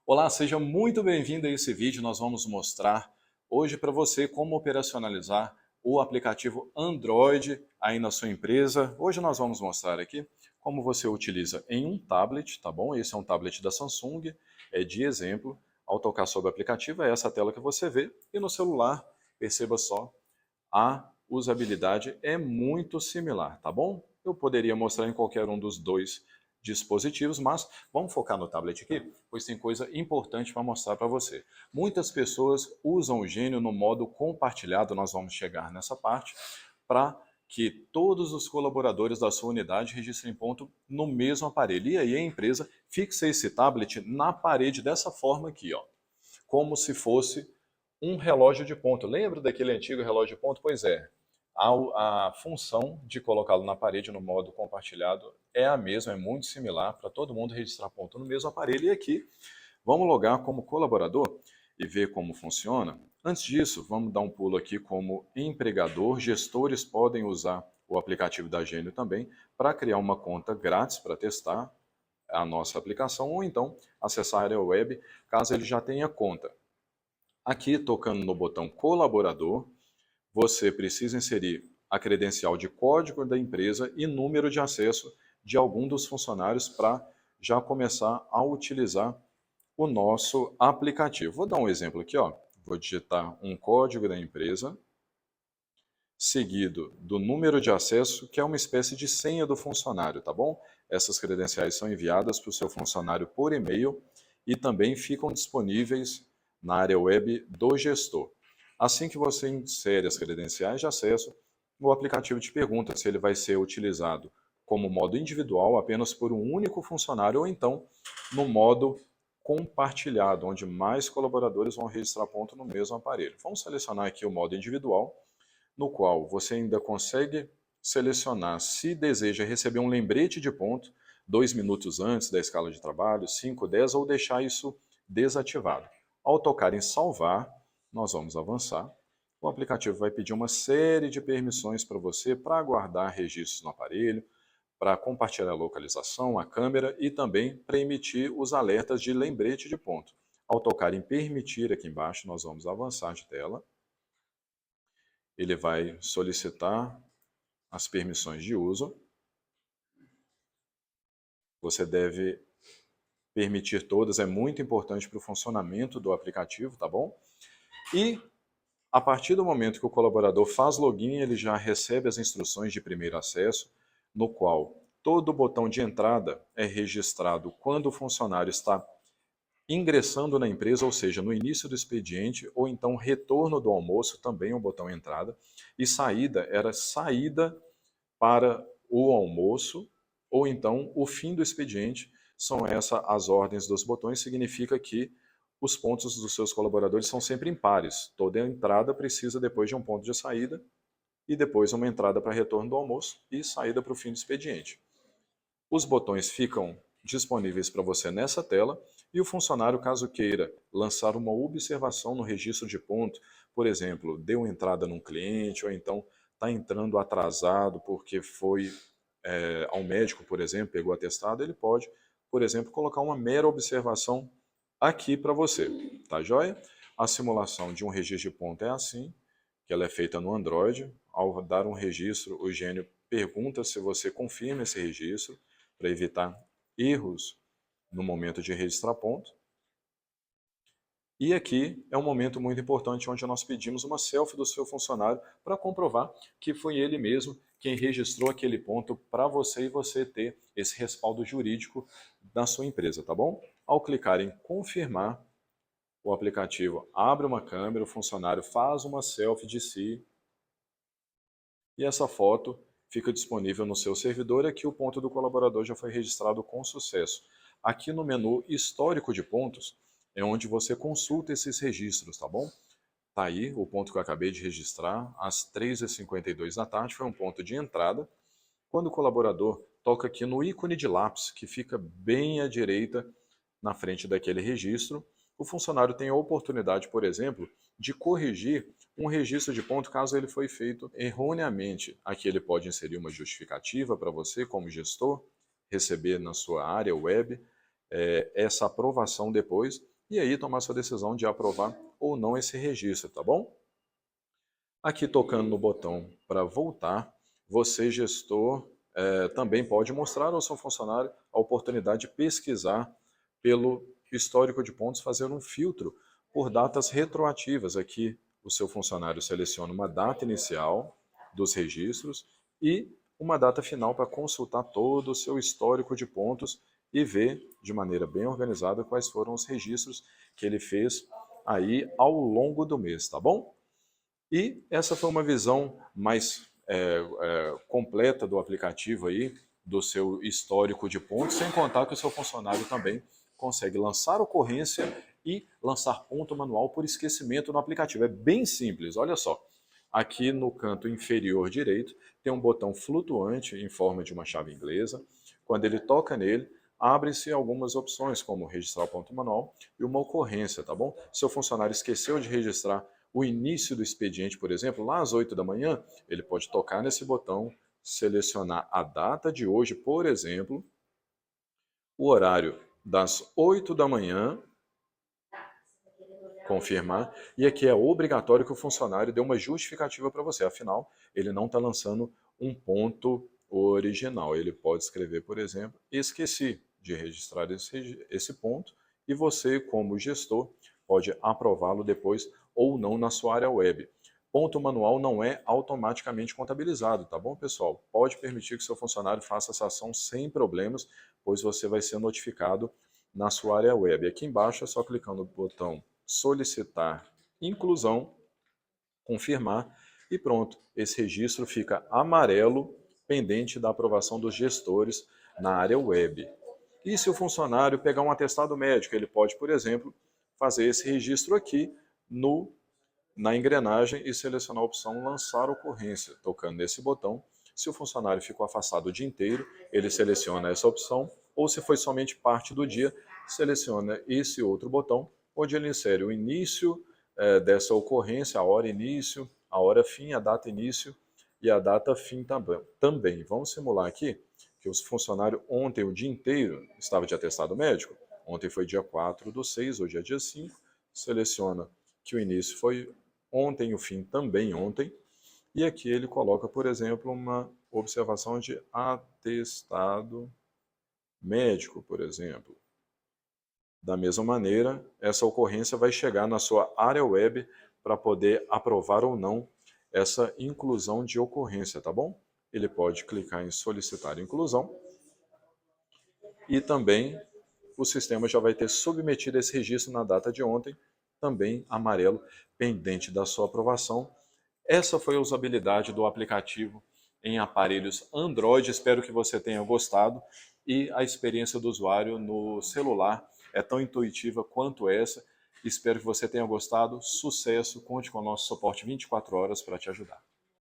Olá, seja muito bem-vindo a esse vídeo. Nós vamos mostrar hoje para você como operacionalizar o aplicativo Android aí na sua empresa. Hoje nós vamos mostrar aqui como você utiliza em um tablet, tá bom? Esse é um tablet da Samsung, é de exemplo. Ao tocar sobre o aplicativo é essa tela que você vê e no celular, perceba só, a usabilidade é muito similar, tá bom? Eu poderia mostrar em qualquer um dos dois dispositivos, mas vamos focar no tablet aqui, pois tem coisa importante para mostrar para você. Muitas pessoas usam o Gênio no modo compartilhado, nós vamos chegar nessa parte, para que todos os colaboradores da sua unidade registrem ponto no mesmo aparelho. E aí a empresa fixa esse tablet na parede dessa forma aqui, ó, como se fosse um relógio de ponto. Lembra daquele antigo relógio de ponto? Pois é. A função de colocá-lo na parede no modo compartilhado é a mesma, é muito similar para todo mundo registrar ponto no mesmo aparelho. E aqui, vamos logar como colaborador e ver como funciona. Antes disso, vamos dar um pulo aqui como empregador. Gestores podem usar o aplicativo da Gênio também para criar uma conta grátis para testar a nossa aplicação ou então acessar a área web caso ele já tenha conta. Aqui, tocando no botão colaborador, você precisa inserir a credencial de código da empresa e número de acesso de algum dos funcionários para já começar a utilizar o nosso aplicativo. Vou dar um exemplo aqui, ó. Vou digitar um código da empresa, seguido do número de acesso, que é uma espécie de senha do funcionário, tá bom? Essas credenciais são enviadas para o seu funcionário por e-mail e também ficam disponíveis na área web do gestor. Assim que você insere as credenciais de acesso, o aplicativo te pergunta se ele vai ser utilizado como modo individual, apenas por um único funcionário, ou então no modo compartilhado, onde mais colaboradores vão registrar ponto no mesmo aparelho. Vamos selecionar aqui o modo individual, no qual você ainda consegue selecionar se deseja receber um lembrete de ponto 2 minutos antes da escala de trabalho, 5, 10 ou deixar isso desativado. Ao tocar em salvar, nós vamos avançar. O aplicativo vai pedir uma série de permissões para você para guardar registros no aparelho, para compartilhar a localização, a câmera e também para emitir os alertas de lembrete de ponto. Ao tocar em permitir aqui embaixo, nós vamos avançar de tela. Ele vai solicitar as permissões de uso. Você deve permitir todas, é muito importante para o funcionamento do aplicativo, tá bom? E a partir do momento que o colaborador faz login, ele já recebe as instruções de primeiro acesso, no qual todo botão de entrada é registrado quando o funcionário está ingressando na empresa, ou seja, no início do expediente, ou então retorno do almoço, também o botão entrada, e saída era saída para o almoço, ou então o fim do expediente. São essas as ordens dos botões, significa que os pontos dos seus colaboradores são sempre impares. Toda entrada precisa depois de um ponto de saída e depois uma entrada para retorno do almoço e saída para o fim do expediente. Os botões ficam disponíveis para você nessa tela e o funcionário, caso queira lançar uma observação no registro de ponto, por exemplo, deu entrada num cliente ou então está entrando atrasado porque foi ao médico, por exemplo, pegou atestado, ele pode, por exemplo, colocar uma mera observação aqui para você, tá joia? A simulação de um registro de ponto é assim, que ela é feita no Android. Ao dar um registro, o Gênio pergunta se você confirma esse registro, para evitar erros no momento de registrar ponto. E aqui é um momento muito importante onde nós pedimos uma selfie do seu funcionário para comprovar que foi ele mesmo quem registrou aquele ponto para você e você ter esse respaldo jurídico da sua empresa, tá bom? Ao clicar em confirmar, o aplicativo abre uma câmera, o funcionário faz uma selfie de si e essa foto fica disponível no seu servidor e aqui o ponto do colaborador já foi registrado com sucesso. Aqui no menu histórico de pontos é onde você consulta esses registros, tá bom? Tá aí o ponto que eu acabei de registrar, às 3h52 da tarde, foi um ponto de entrada. Quando o colaborador toca aqui no ícone de lápis, que fica bem à direita na frente daquele registro, o funcionário tem a oportunidade, por exemplo, de corrigir um registro de ponto caso ele foi feito erroneamente. Aqui ele pode inserir uma justificativa para você, como gestor, receber na sua área web essa aprovação depois, e aí tomar sua decisão de aprovar ou não esse registro, tá bom? Aqui tocando no botão para voltar, você, gestor, também pode mostrar ao seu funcionário a oportunidade de pesquisar pelo histórico de pontos, fazer um filtro por datas retroativas. Aqui o seu funcionário seleciona uma data inicial dos registros e uma data final para consultar todo o seu histórico de pontos e ver de maneira bem organizada quais foram os registros que ele fez aí ao longo do mês, tá bom? E essa foi uma visão mais completa do aplicativo aí, do seu histórico de pontos, sem contar que o seu funcionário também consegue lançar ocorrência e lançar ponto manual por esquecimento no aplicativo. É bem simples, olha só. Aqui no canto inferior direito tem um botão flutuante em forma de uma chave inglesa. Quando ele toca nele, abrem-se algumas opções, como registrar o ponto manual e uma ocorrência, tá bom? Seu funcionário esqueceu de registrar o início do expediente, por exemplo, lá às 8 da manhã, ele pode tocar nesse botão, selecionar a data de hoje, por exemplo, o horário das 8 da manhã, confirmar, e aqui é obrigatório que o funcionário dê uma justificativa para você, afinal, ele não está lançando um ponto original. Ele pode escrever, por exemplo, esqueci de registrar esse ponto, e você, como gestor, pode aprová-lo depois ou não na sua área web. Ponto manual não é automaticamente contabilizado, tá bom, pessoal? Pode permitir que seu funcionário faça essa ação sem problemas, pois você vai ser notificado na sua área web. Aqui embaixo é só clicar no botão solicitar inclusão, confirmar e pronto. Esse registro fica amarelo, pendente da aprovação dos gestores na área web. E se o funcionário pegar um atestado médico, ele pode, por exemplo, fazer esse registro aqui na engrenagem e selecionar a opção lançar ocorrência, tocando nesse botão. Se o funcionário ficou afastado o dia inteiro, ele seleciona essa opção, ou se foi somente parte do dia, seleciona esse outro botão, onde ele insere o início dessa ocorrência, a hora início, a hora fim, a data início e a data fim também. Vamos simular aqui que o funcionário ontem, o dia inteiro, estava de atestado médico. Ontem foi dia 4/6, hoje é dia 5. Seleciona que o início foi ontem, o fim também ontem. E aqui ele coloca, por exemplo, uma observação de atestado médico, por exemplo. Da mesma maneira, essa ocorrência vai chegar na sua área web para poder aprovar ou não essa inclusão de ocorrência, tá bom? Ele pode clicar em solicitar inclusão e também o sistema já vai ter submetido esse registro na data de ontem, também amarelo, pendente da sua aprovação. Essa foi a usabilidade do aplicativo em aparelhos Android. Espero que você tenha gostado e a experiência do usuário no celular é tão intuitiva quanto essa. Espero que você tenha gostado. Sucesso, conte com o nosso suporte 24 horas para te ajudar.